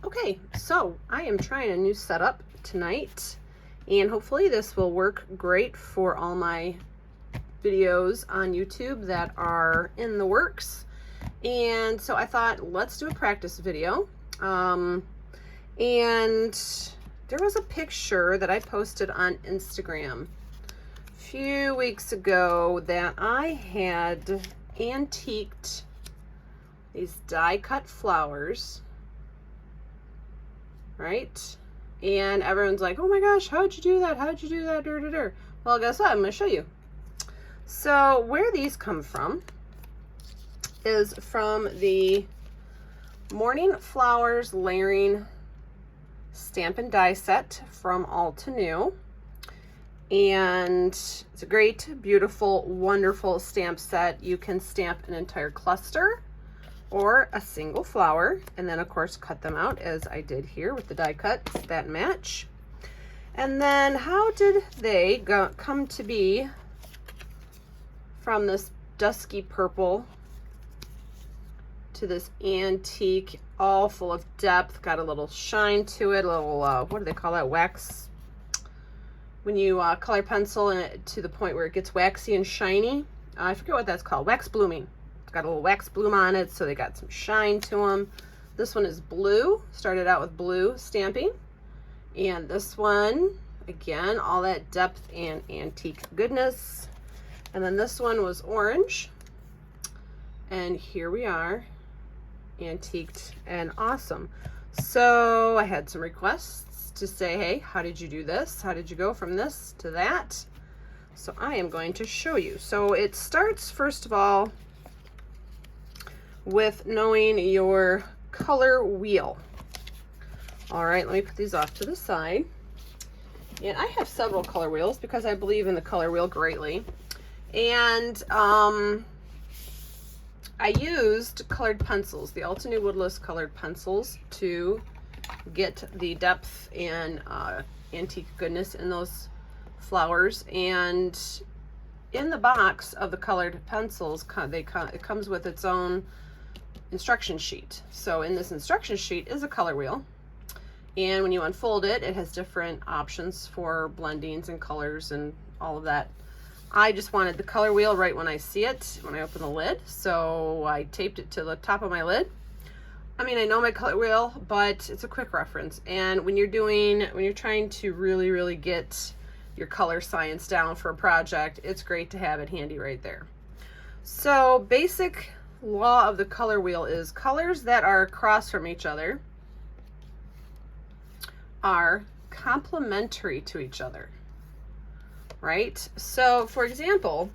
Okay, so I am trying a new setup tonight, and hopefully this will work great for all my videos on YouTube that are in the works. And so I thought, let's do a practice video. And there was a picture that I posted on Instagram a few weeks ago that I had antiqued these die-cut flowers, right? And everyone's like, oh my gosh, how'd you do that? How'd you do that? Well, guess what? I'm going to show you. So where these come from is from the Morning Flowers Layering Stamp and Die Set from Altenew. And it's a great, beautiful, wonderful stamp set. You can stamp an entire cluster or a single flower, and then of course cut them out as I did here with the die cuts that match. And then how did they come to be from this dusky purple to this antique, all full of depth, got a little shine to it, a little, what do they call that, wax? When you color pencil it to the point where it gets waxy and shiny. I forget what that's called, wax blooming. It's got a little wax bloom on it, so they got some shine to them. This one is blue, started out with blue stamping. And this one, again, all that depth and antique goodness. And then this one was orange. And here we are, antiqued and awesome. So I had some requests to say, hey, how did you do this? How did you go from this to that? So I am going to show you. So it starts, first of all, with knowing your color wheel. All right, let me put these off to the side. And I have several color wheels because I believe in the color wheel greatly. And I used colored pencils, the Altenew Woodless colored pencils, to get the depth and antique goodness in those flowers. And in the box of the colored pencils, it comes with its own instruction sheet. So in this instruction sheet is a color wheel, and when you unfold it, it has different options for blendings and colors and all of that. I just wanted the color wheel right when I see it, when I open the lid, so I taped it to the top of my lid. I mean, I know my color wheel, but it's a quick reference. And when you're trying to really get your color science down for a project, it's great to have it handy right there. So basic law of the color wheel is colors that are across from each other are complementary to each other, right? So for example,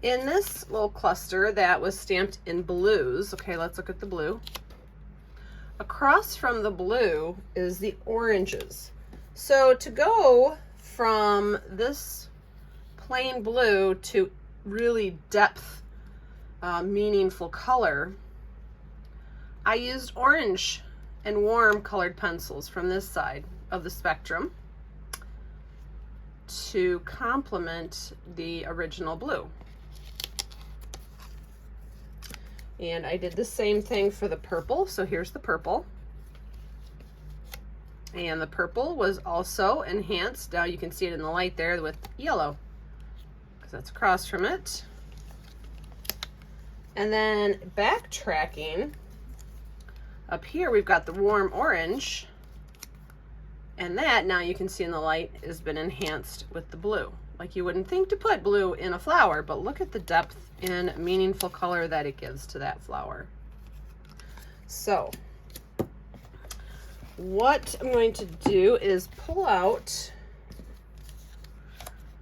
in this little cluster that was stamped in blues, okay, let's look at the blue. Across from the blue is the oranges. So to go from this plain blue to really depth, meaningful color, I used orange and warm colored pencils from this side of the spectrum to complement the original blue. And I did the same thing for the purple. So here's the purple. And the purple was also enhanced. Now you can see it in the light there with yellow, because that's across from it. And then backtracking, up here we've got the warm orange, and that, now you can see in the light, has been enhanced with the blue. Like you wouldn't think to put blue in a flower, but look at the depth and meaningful color that it gives to that flower. So what I'm going to do is pull out,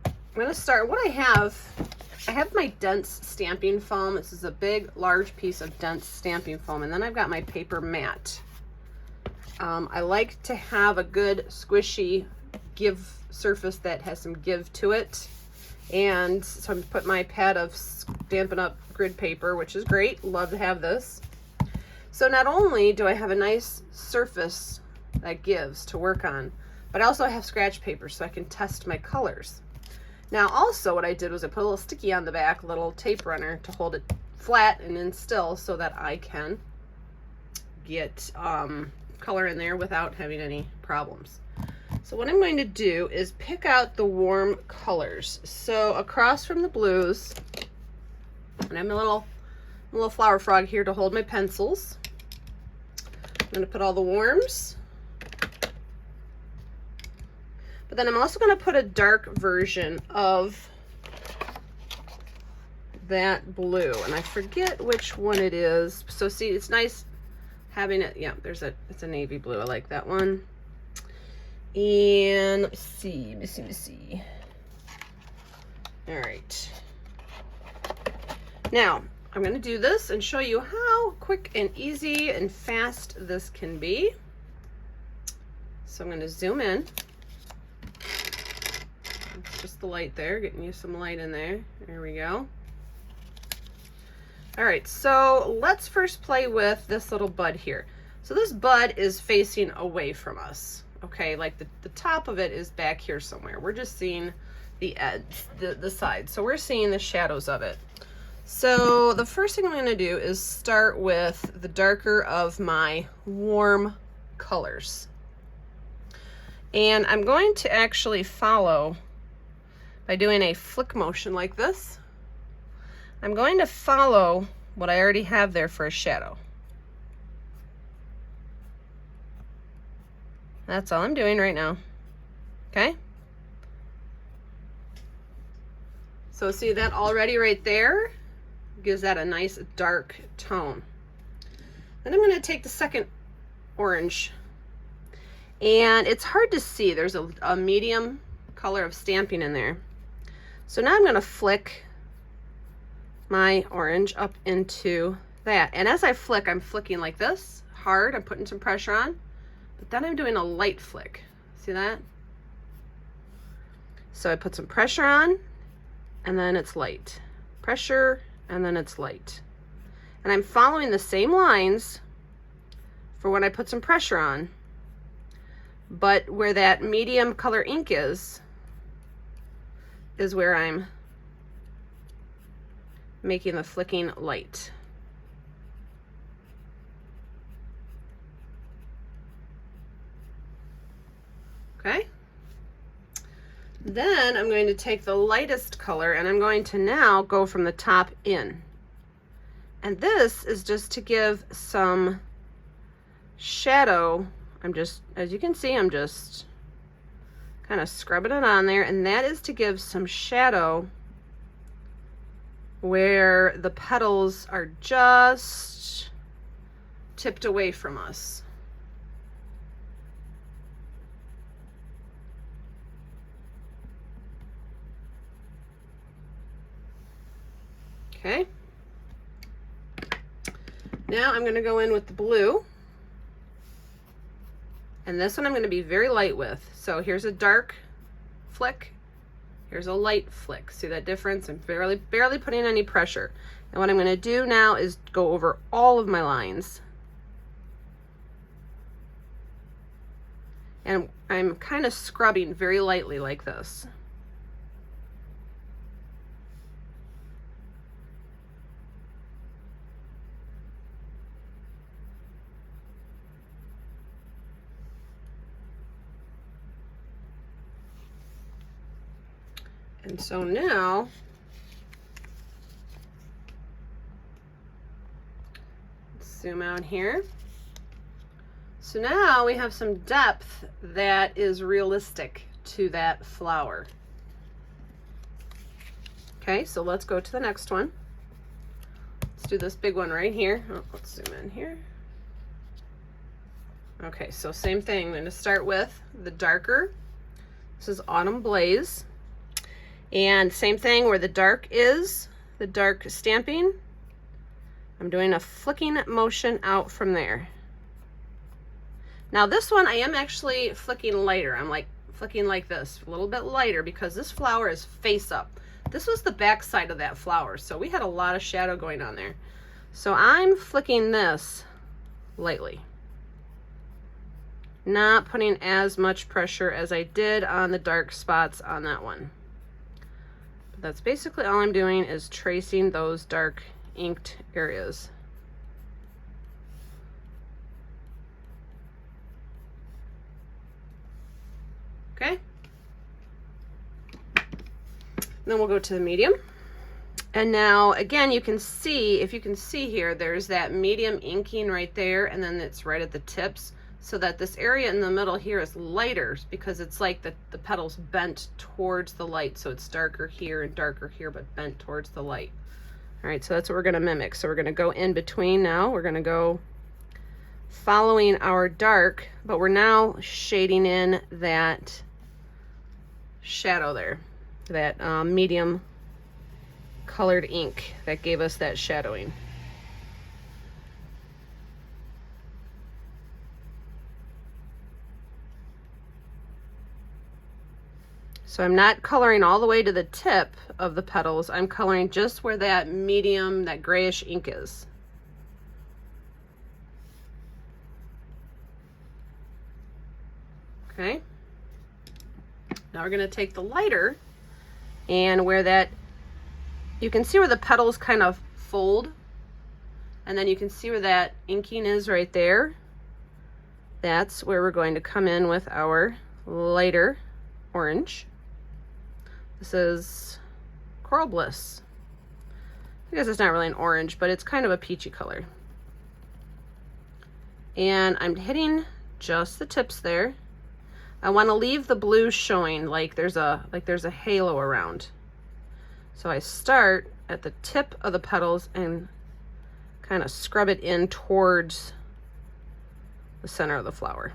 I'm going to start, what I have my dense stamping foam. This is a big, large piece of dense stamping foam. And then I've got my paper mat. I like to have a good squishy give surface that has some give to it. And so I'm put my pad of Stampin' Up! Grid paper, which is great. Love to have this. So not only do I have a nice surface that gives to work on, but I also have scratch paper so I can test my colors. Now also what I did was I put a little sticky on the back, a little tape runner to hold it flat and in still so that I can get color in there without having any problems. So what I'm going to do is pick out the warm colors. So across from the blues, and I'm a little flower frog here to hold my pencils. I'm going to put all the warms. But then I'm also going to put a dark version of that blue, and I forget which one it is. So see, it's nice having it. Yeah, it's a navy blue. I like that one. And let me see. All right. Now I'm going to do this and show you how quick and easy and fast this can be. So I'm going to zoom in. It's just the light there, getting you some light in there. There we go. All right, so let's first play with this little bud here. So this bud is facing away from us. Okay, like the top of it is back here somewhere. We're just seeing the edge, the side. So we're seeing the shadows of it. So the first thing I'm going to do is start with the darker of my warm colors. And I'm going to actually follow by doing a flick motion like this. I'm going to follow what I already have there for a shadow. That's all I'm doing right now. Okay? So see that already right there? Gives that a nice dark tone. Then I'm going to take the second orange. And it's hard to see. There's a medium color of stamping in there. So now I'm going to flick my orange up into that. And as I flick, I'm flicking like this, hard. I'm putting some pressure on. But then I'm doing a light flick. See that? So I put some pressure on, and then it's light. Pressure, and then it's light. And I'm following the same lines for when I put some pressure on. But where that medium color ink is where I'm making the flicking light. Okay. Then I'm going to take the lightest color and I'm going to now go from the top in. And this is just to give some shadow. As you can see, I'm just kind of scrubbing it on there, and that is to give some shadow where the petals are just tipped away from us. Okay. Now I'm going to go in with the blue. And this one I'm going to be very light with. So here's a dark flick. Here's a light flick. See that difference? I'm barely putting any pressure. And what I'm going to do now is go over all of my lines. And I'm kind of scrubbing very lightly like this. And so now, let's zoom out here. So now we have some depth that is realistic to that flower. Okay, so let's go to the next one. Let's do this big one right here. Oh, let's zoom in here. Okay, so same thing. I'm going to start with the darker. This is Autumn Blaze. And same thing where the dark is, the dark stamping. I'm doing a flicking motion out from there. Now this one I am actually flicking lighter. I'm like flicking like this, a little bit lighter, because this flower is face up. This was the back side of that flower, so we had a lot of shadow going on there. So I'm flicking this lightly. Not putting as much pressure as I did on the dark spots on that one. That's basically all I'm doing, is tracing those dark inked areas. Okay. Then we'll go to the medium. And now again, you can see, if you can see here, there's that medium inking right there, and then it's right at the tips, so that this area in the middle here is lighter because it's like the petal's bent towards the light. So it's darker here and darker here, but bent towards the light. All right, so that's what we're gonna mimic. So we're gonna go in between now. We're gonna go following our dark, but we're now shading in that shadow there, that medium colored ink that gave us that shadowing. So I'm not coloring all the way to the tip of the petals. I'm coloring just where that medium, that grayish ink is. Okay. Now we're going to take the lighter, and where that, you can see where the petals kind of fold, and then you can see where that inking is right there. That's where we're going to come in with our lighter orange. This is Coral Bliss. I guess it's not really an orange, but it's kind of a peachy color. And I'm hitting just the tips there. I want to leave the blue showing like there's a halo around. So I start at the tip of the petals and kind of scrub it in towards the center of the flower.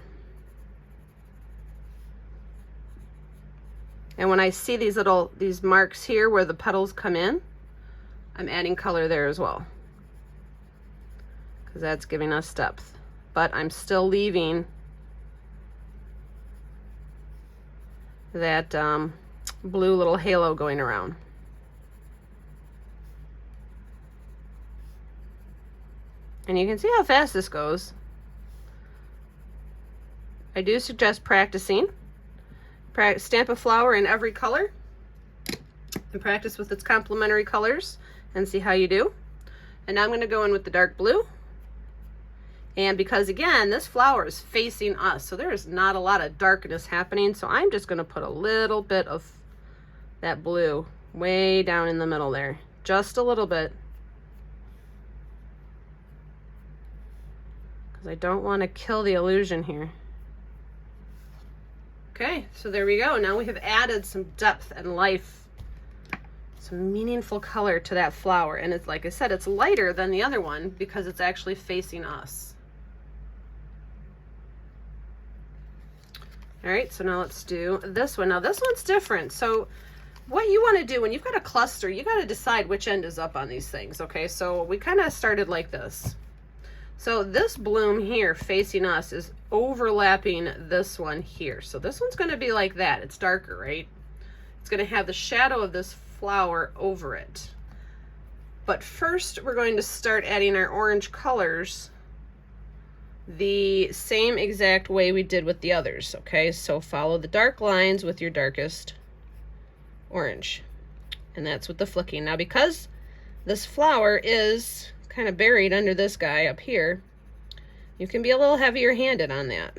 And when I see these marks here where the petals come in, I'm adding color there as well, because that's giving us depth. But I'm still leaving that blue little halo going around. And you can see how fast this goes. I do suggest practicing. Stamp a flower in every color and practice with its complementary colors and see how you do. And now I'm going to go in with the dark blue. And because again, this flower is facing us, so there is not a lot of darkness happening, so I'm just going to put a little bit of that blue way down in the middle there. Just a little bit. Because I don't want to kill the illusion here. Okay, so there we go. Now we have added some depth and life, some meaningful color to that flower. And it's, like I said, it's lighter than the other one because it's actually facing us. All right, so now let's do this one. Now this one's different. So what you want to do when you've got a cluster, you got to decide which end is up on these things. Okay, so we kind of started like this. So this bloom here facing us is overlapping this one here. So this one's going to be like that. It's darker, right? It's going to have the shadow of this flower over it. But first we're going to start adding our orange colors the same exact way we did with the others. Okay, so follow the dark lines with your darkest orange. And that's with the flicking. Now because this flower is kind of buried under this guy up here, you can be a little heavier handed on that.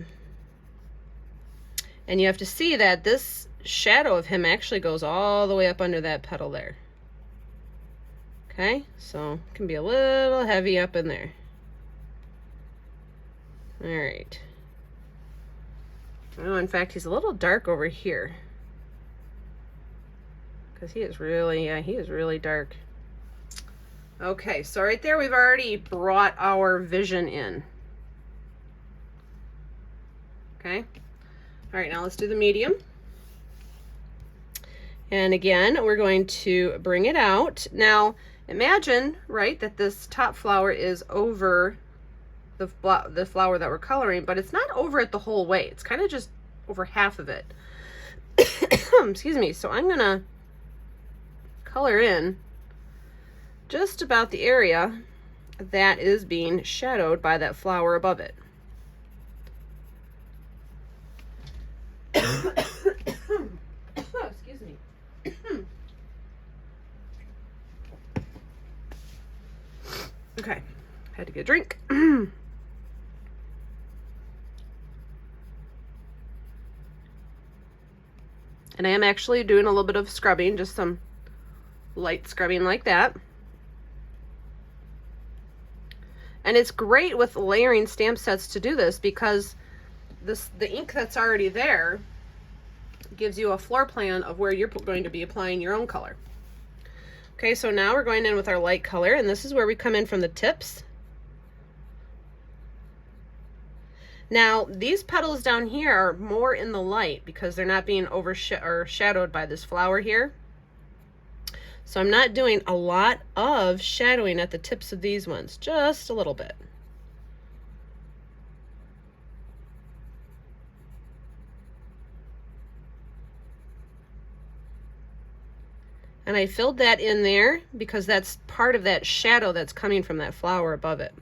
And you have to see that this shadow of him actually goes all the way up under that petal there. Okay, so it can be a little heavy up in there. All right. Oh, in fact, he's a little dark over here. Because he is really dark. Okay, so right there we've already brought our vision in. Okay. All right, now let's do the medium. And again, we're going to bring it out. Now, imagine, right, that this top flower is over the flower that we're coloring, but it's not over it the whole way. It's kind of just over half of it. Excuse me. So I'm going to color in just about the area that is being shadowed by that flower above it. Excuse me. Okay, had to get a drink. And I am actually doing a little bit of scrubbing, just some light scrubbing like that. And it's great with layering stamp sets to do this because the ink that's already there gives you a floor plan of where you're going to be applying your own color. Okay, so now we're going in with our light color, and this is where we come in from the tips. Now, these petals down here are more in the light because they're not being overshadowed by this flower here. So I'm not doing a lot of shadowing at the tips of these ones, just a little bit. And I filled that in there because that's part of that shadow that's coming from that flower above it.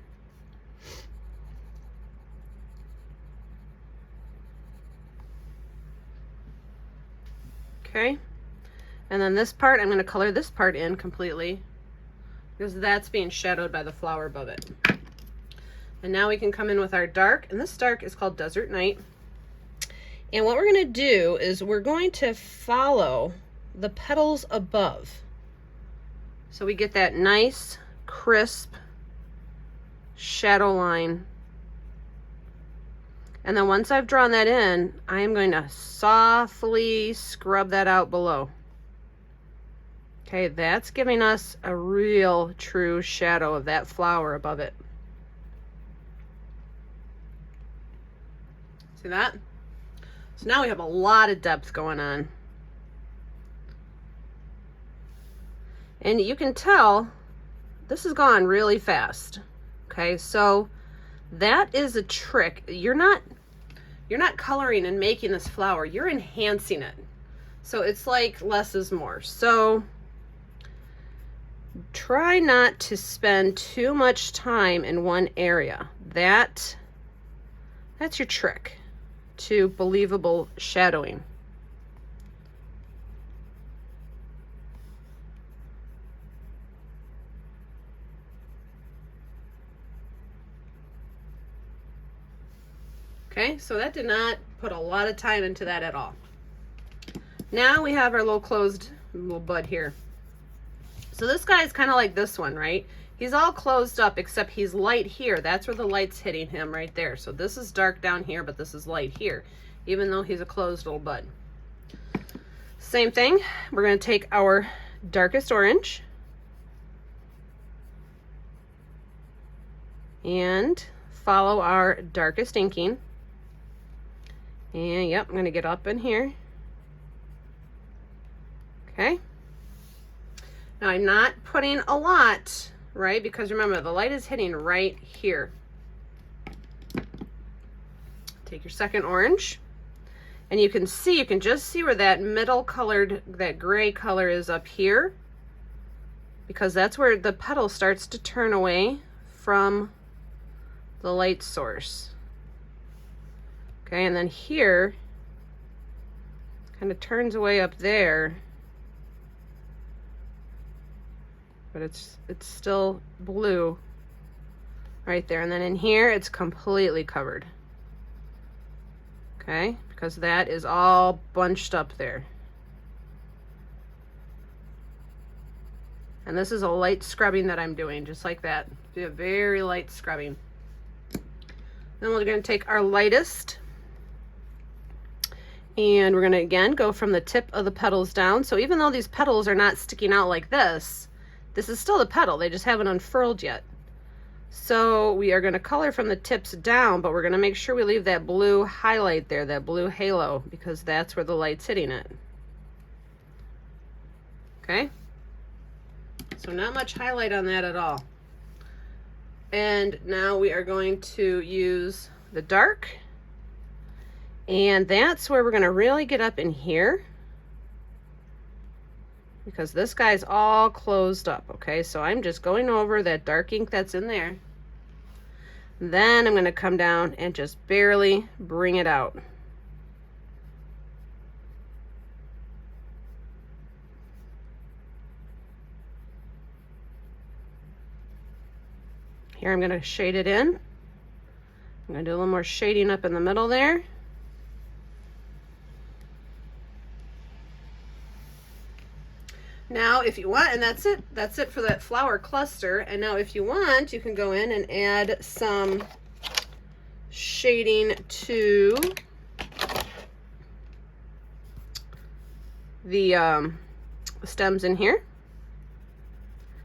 Okay, and then this part, I'm going to color this part in completely because that's being shadowed by the flower above it. And now we can come in with our dark, and this dark is called Desert Night. And what we're going to do is we're going to follow the petals above. So we get that nice, crisp shadow line. And then once I've drawn that in, I am going to softly scrub that out below. Okay, that's giving us a real true shadow of that flower above it. See that? So now we have a lot of depth going on. And you can tell this has gone really fast. Okay, so that is a trick. You're not coloring and making this flower, you're enhancing it. So it's like less is more. So try not to spend too much time in one area. That's your trick to believable shadowing. Okay, so that did not put a lot of time into that at all. Now we have our little closed little bud here. So this guy is kind of like this one, right? He's all closed up except he's light here. That's where the light's hitting him right there. So this is dark down here, but this is light here, even though he's a closed little bud. Same thing, we're going to take our darkest orange and follow our darkest inking. And yep, I'm going to get up in here. Okay. Now I'm not putting a lot, right? Because remember, the light is hitting right here. Take your second orange. And you can just see where that middle colored, that gray color is up here. Because that's where the petal starts to turn away from the light source. Okay, and then here, kind of turns away up there, but it's still blue right there. And then in here, it's completely covered. Okay, because that is all bunched up there. And this is a light scrubbing that I'm doing, just like that. Do a very light scrubbing. Then we're going to take our lightest, and we're going to again go from the tip of the petals down. So even though these petals are not sticking out like this is still the petal. They just haven't unfurled yet. So we are going to color from the tips down, but we're going to make sure we leave that blue highlight there, that blue halo, because that's where the light's hitting it. Okay? So not much highlight on that at all. And now we are going to use the dark. And that's where we're going to really get up in here, because this guy's all closed up. Okay, so I'm just going over that dark ink that's in there. Then I'm going to come down and just barely bring it out. Here I'm going to shade it in. I'm going to do a little more shading up in the middle there. Now if you want, and that's it for that flower cluster. And now if you want, you can go in and add some shading to the stems in here.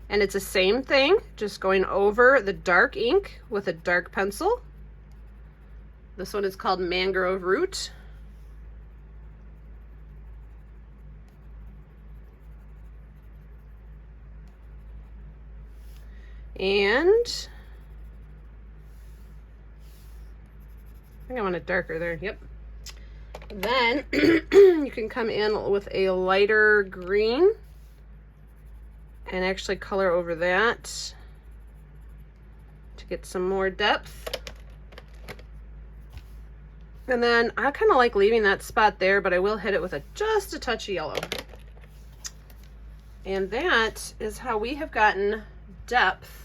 And it's the same thing, just going over the dark ink with a dark pencil. This one is called Mangrove Root. And I think I want it darker there. Yep. Then you can come in with a lighter green and actually color over that to get some more depth. And then I kind of like leaving that spot there, but I will hit it with just a touch of yellow. And that is how we have gotten depth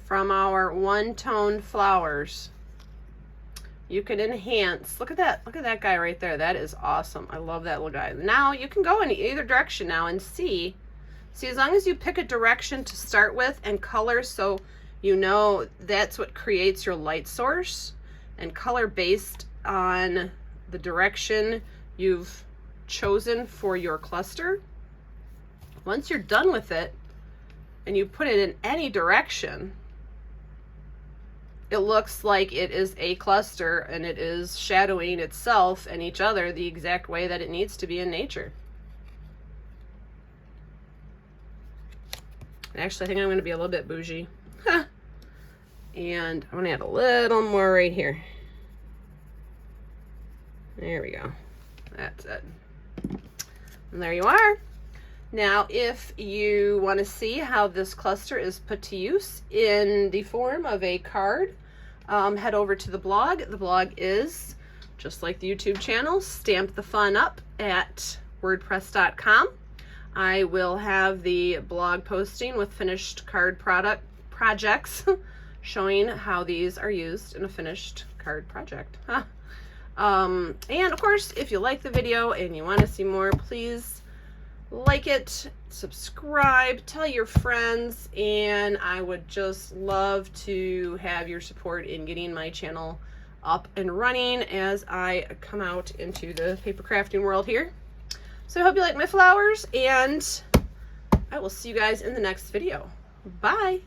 from our one-tone flowers. You can enhance. Look at that guy right there. That is awesome. I love that little guy. Now you can go in either direction now and see as long as you pick a direction to start with and color, so you know that's what creates your light source, and color based on the direction you've chosen for your cluster. Once you're done with it and you put it in any direction, it looks like it is a cluster, and it is shadowing itself and each other the exact way that it needs to be in nature. Actually, I think I'm going to be a little bit bougie. And I'm going to add a little more right here. There we go. That's it. And there you are. Now, if you want to see how this cluster is put to use in the form of a card, head over to the blog. The blog is, just like the YouTube channel, Stamp the Fun Up at wordpress.com. I will have the blog posting with finished card projects showing how these are used in a finished card project. And of course, if you like the video and you want to see more, please like it, subscribe, tell your friends, and I would just love to have your support in getting my channel up and running as I come out into the paper crafting world here. So I hope you like my flowers, and I will see you guys in the next video. Bye!